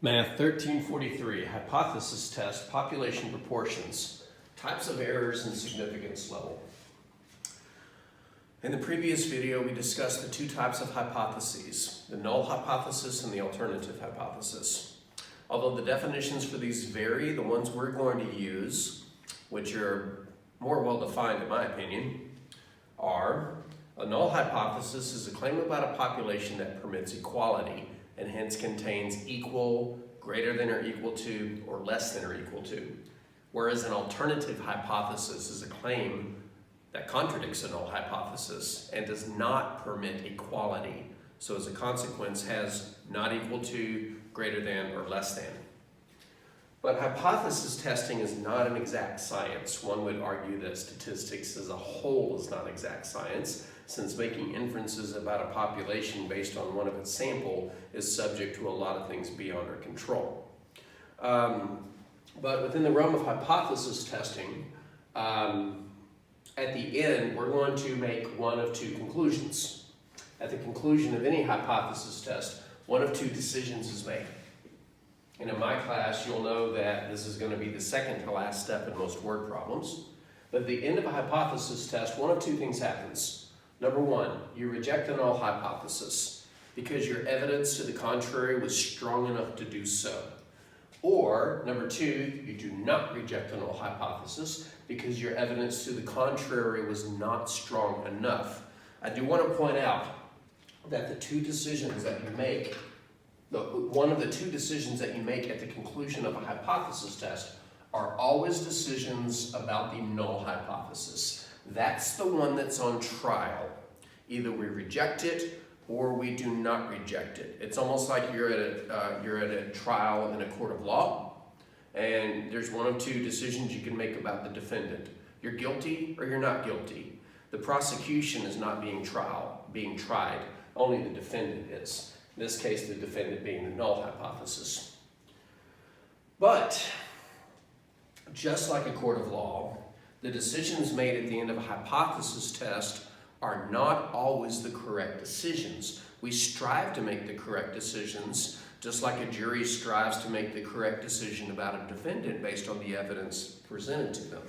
Math 1343, hypothesis test, population proportions, types of errors and significance level. In the previous video, we discussed the two types of hypotheses, the null hypothesis and the alternative hypothesis. Although the definitions for these vary, the ones we're going to use, which are more well defined in my opinion, are a null hypothesis is a claim about a population that permits equality and hence contains equal, greater than or equal to, or less than or equal to. Whereas an alternative hypothesis is a claim that contradicts a null hypothesis and does not permit equality. So as a consequence has not equal to, greater than, or less than. But hypothesis testing is not an exact science. One would argue that statistics as a whole is not exact science, since making inferences about a population based on one of its sample is subject to a lot of things beyond our control. But within the realm of hypothesis testing, at the end, we're going to make one of two conclusions. At the conclusion of any hypothesis test, one of two decisions is made. And in my class, you'll know that this is going to be the second to last step in most word problems. But at the end of a hypothesis test, one of two things happens. Number one, you reject the null hypothesis because your evidence to the contrary was strong enough to do so. Or, number two, you do not reject the null hypothesis because your evidence to the contrary was not strong enough. I do want to point out that the two decisions that you make, one of the two decisions that you make at the conclusion of a hypothesis test are always decisions about the null hypothesis. That's the one that's on trial. Either we reject it or we do not reject it. It's almost like you're at a trial in a court of law, and there's one of two decisions you can make about the defendant. You're guilty or you're not guilty. The prosecution is not being tried. Only the defendant is. In this case, the defendant being the null hypothesis. But just like a court of law, the decisions made at the end of a hypothesis test are not always the correct decisions. We strive to make the correct decisions, just like a jury strives to make the correct decision about a defendant based on the evidence presented to them.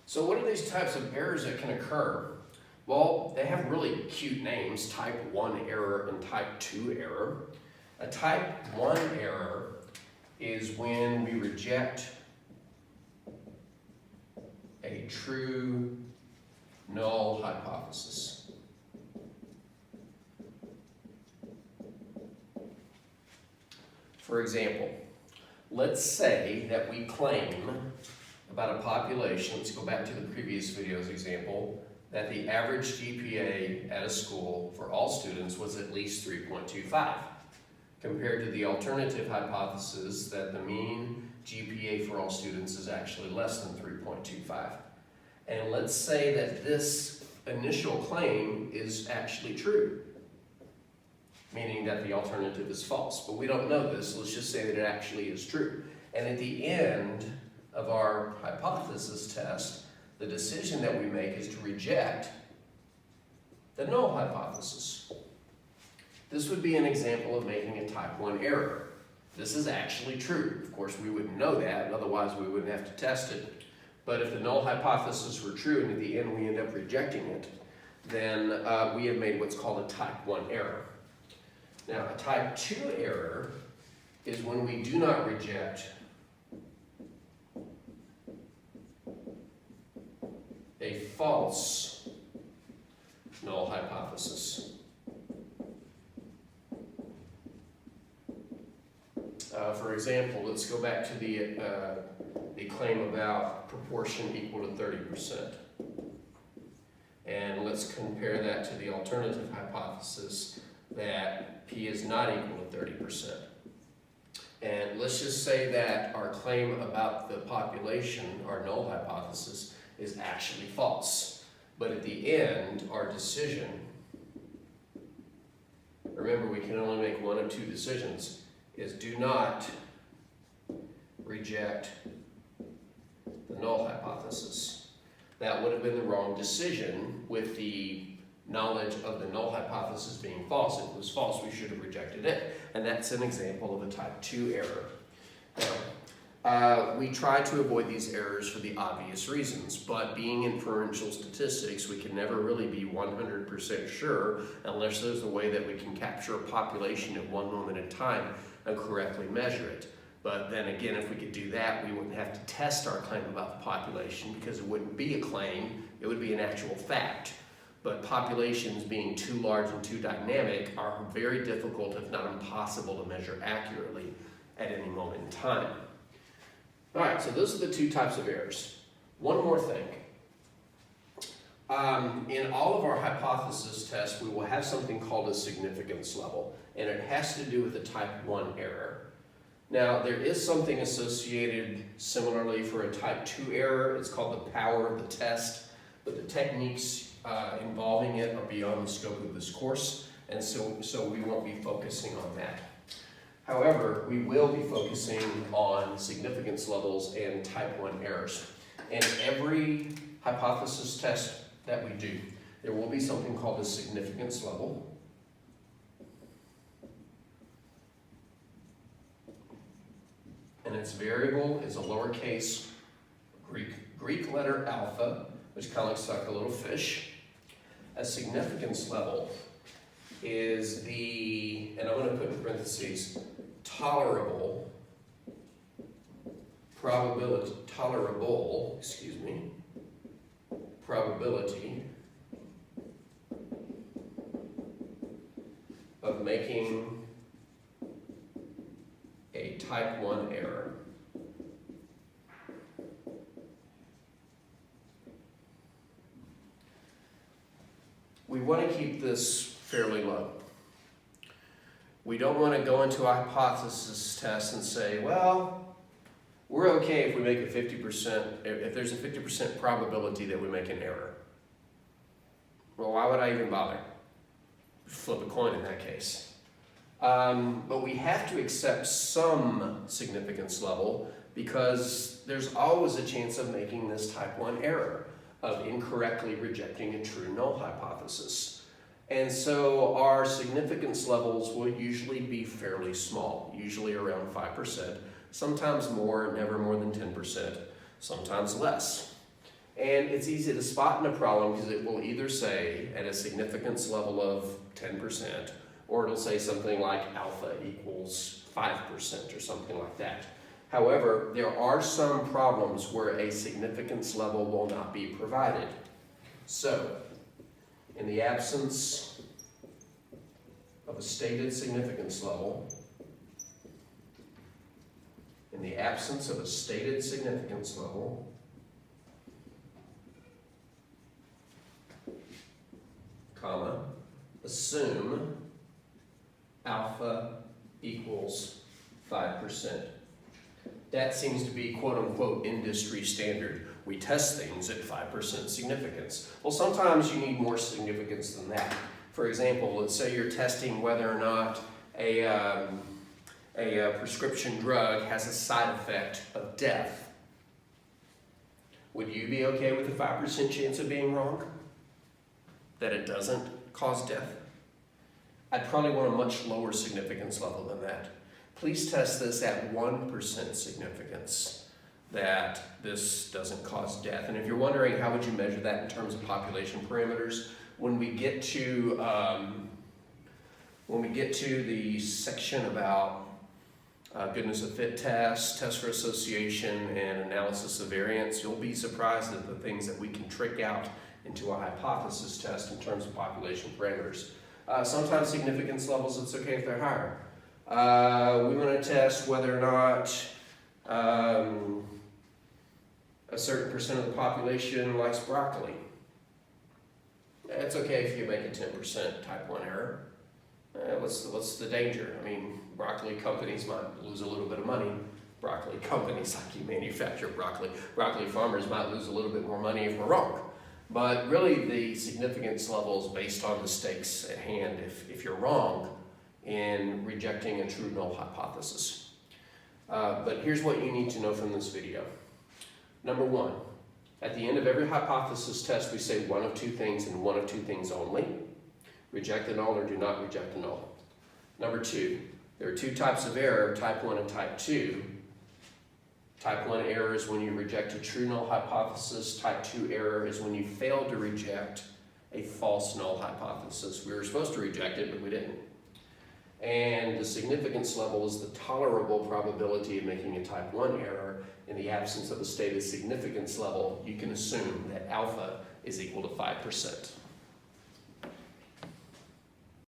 So what are these types of errors that can occur? Well, they have really cute names, type 1 error and type 2 error. A type 1 error is when we reject a true null hypothesis. For example, let's say that we claim about a population, let's go back to the previous video's example, that the average GPA at a school for all students was at least 3.25, compared to the alternative hypothesis that the mean GPA for all students is actually less than 3.25. And let's say that this initial claim is actually true, meaning that the alternative is false. But we don't know this, let's just say that it actually is true. And at the end of our hypothesis test, the decision that we make is to reject the null hypothesis. This would be an example of making a type 1 error. This is actually true. Of course, we wouldn't know that, otherwise we wouldn't have to test it. But if the null hypothesis were true and at the end we end up rejecting it, then we have made what's called a type 1 error. Now, a type 2 error is when we do not reject a false null hypothesis. For example, let's go back to the claim about proportion equal to 30%. And let's compare that to the alternative hypothesis that P is not equal to 30%. And let's just say that our claim about the population, our null hypothesis, is actually false. But at the end, our decision, remember we can only make one of two decisions, is do not reject the null hypothesis. That would have been the wrong decision with the knowledge of the null hypothesis being false. If it was false, we should have rejected it. And that's an example of a type 2 error. Now, we try to avoid these errors for the obvious reasons, but being inferential statistics, we can never really be 100% sure unless there's a way that we can capture a population at one moment in time and correctly measure it. But then again, if we could do that, we wouldn't have to test our claim about the population because it wouldn't be a claim, it would be an actual fact. But populations being too large and too dynamic are very difficult, if not impossible, to measure accurately at any moment in time. All right, so those are the two types of errors. One more thing. In all of our hypothesis tests, we will have something called a significance level, and it has to do with a type 1 error. Now, there is something associated similarly for a type 2 error. It's called the power of the test, but the techniques involving it are beyond the scope of this course, and so we won't be focusing on that. However, we will be focusing on significance levels and type 1 errors. And every hypothesis test that we do, there will be something called a significance level. And its variable is a lowercase Greek letter alpha, which kind of looks like a little fish. A significance level is the, and I'm going to put in parentheses, tolerable probability of making a type 1 error. We want to keep this fairly low. We don't want to go into a hypothesis test and say, well, we're okay if we make a 50%, if there's a 50% probability that we make an error. Well, why would I even bother? Flip a coin in that case. But we have to accept some significance level because there's always a chance of making this type 1 error, of incorrectly rejecting a true null hypothesis. And so our significance levels will usually be fairly small, usually around 5%, sometimes more, never more than 10%, sometimes less. And it's easy to spot in a problem because it will either say at a significance level of 10%, or it'll say something like alpha equals 5% or something like that. However, there are some problems where a significance level will not be provided. So, in the absence of a stated significance level, comma, assume alpha equals 5%. That seems to be quote-unquote industry standard. We test things at 5% significance. Well, sometimes you need more significance than that. For example, let's say you're testing whether or not a prescription drug has a side effect of death. Would you be okay with a 5% chance of being wrong? That it doesn't cause death? I'd probably want a much lower significance level than that. Please test this at 1% significance that this doesn't cause death. And if you're wondering how would you measure that in terms of population parameters, when we get to the section about goodness of fit tests, test for association, and analysis of variance, you'll be surprised at the things that we can trick out into a hypothesis test in terms of population parameters. Sometimes significance levels, it's okay if they're higher. We want to test whether or not a certain percent of the population likes broccoli. It's okay if you make a 10% type 1 error. What's the danger? I mean, broccoli companies might lose a little bit of money. Broccoli companies, like you manufacture broccoli. Broccoli farmers might lose a little bit more money if we're wrong. But really the significance level is based on the stakes at hand if you're wrong in rejecting a true null hypothesis. But here's what you need to know from this video. Number one, At the end of every hypothesis test, we say one of two things and one of two things only. Reject the null or do not reject the null. Number 2, there are 2 types of error, type 1 and type 2. Type 1 error is when you reject a true null hypothesis. Type 2 error is when you fail to reject a false null hypothesis. We were supposed to reject it, but we didn't. And the significance level is the tolerable probability of making a type 1 error. In the absence of a stated significance level, you can assume that alpha is equal to 5%.